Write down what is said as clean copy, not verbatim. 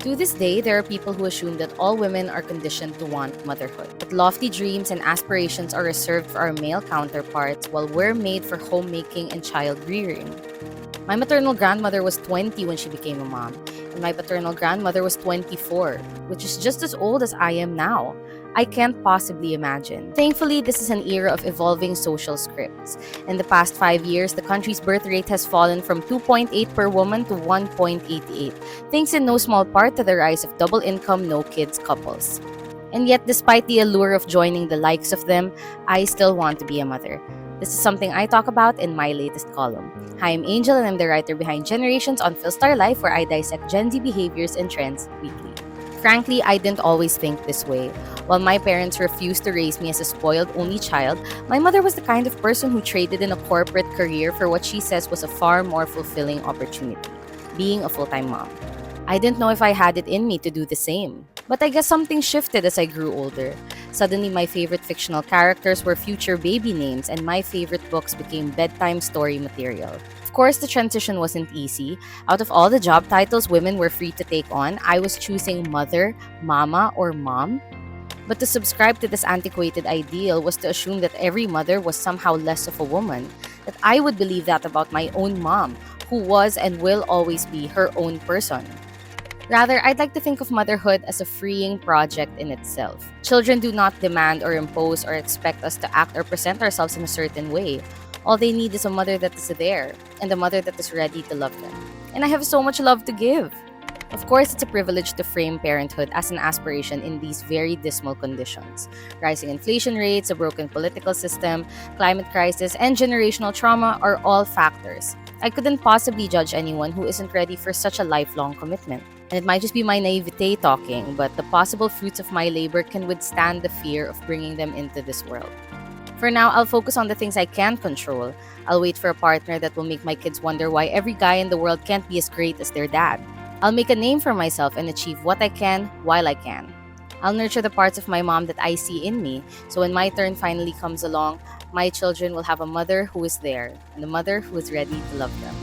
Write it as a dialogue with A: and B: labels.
A: To this day, there are people who assume that all women are conditioned to want motherhood. But lofty dreams and aspirations are reserved for our male counterparts while we're made for homemaking and child rearing. My maternal grandmother was 20 when she became a mom, and my paternal grandmother was 24, which is just as old as I am now. I can't possibly imagine. Thankfully, this is an era of evolving social scripts. In the past 5 years, the country's birth rate has fallen from 2.8 per woman to 1.88, thanks in no small part to the rise of double income, no kids couples. And yet, despite the allure of joining the likes of them, I still want to be a mother. This is something I talk about in my latest column. Hi, I'm Angel, and I'm the writer behind Generations on PhilSTAR Life, where I dissect Gen Z behaviors and trends weekly. Frankly, I didn't always think this way. While my parents refused to raise me as a spoiled only child, my mother was the kind of person who traded in a corporate career for what she says was a far more fulfilling opportunity: being a full-time mom. I didn't know if I had it in me to do the same. But I guess something shifted as I grew older. Suddenly, my favorite fictional characters were future baby names, and my favorite books became bedtime story material. Of course, the transition wasn't easy. Out of all the job titles women were free to take on, I was choosing mother, mama, or mom. But to subscribe to this antiquated ideal was to assume that every mother was somehow less of a woman, that I would believe that about my own mom, who was and will always be her own person. Rather, I'd like to think of motherhood as a freeing project in itself. Children do not demand or impose or expect us to act or present ourselves in a certain way. All they need is a mother that is there, and a mother that is ready to love them. And I have so much love to give. Of course, it's a privilege to frame parenthood as an aspiration in these very dismal conditions. Rising inflation rates, a broken political system, climate crisis, and generational trauma are all factors. I couldn't possibly judge anyone who isn't ready for such a lifelong commitment. And it might just be my naivete talking, but the possible fruits of my labor can withstand the fear of bringing them into this world. For now, I'll focus on the things I can control. I'll wait for a partner that will make my kids wonder why every guy in the world can't be as great as their dad. I'll make a name for myself and achieve what I can while I can. I'll nurture the parts of my mom that I see in me, so when my turn finally comes along, my children will have a mother who is there and a mother who is ready to love them.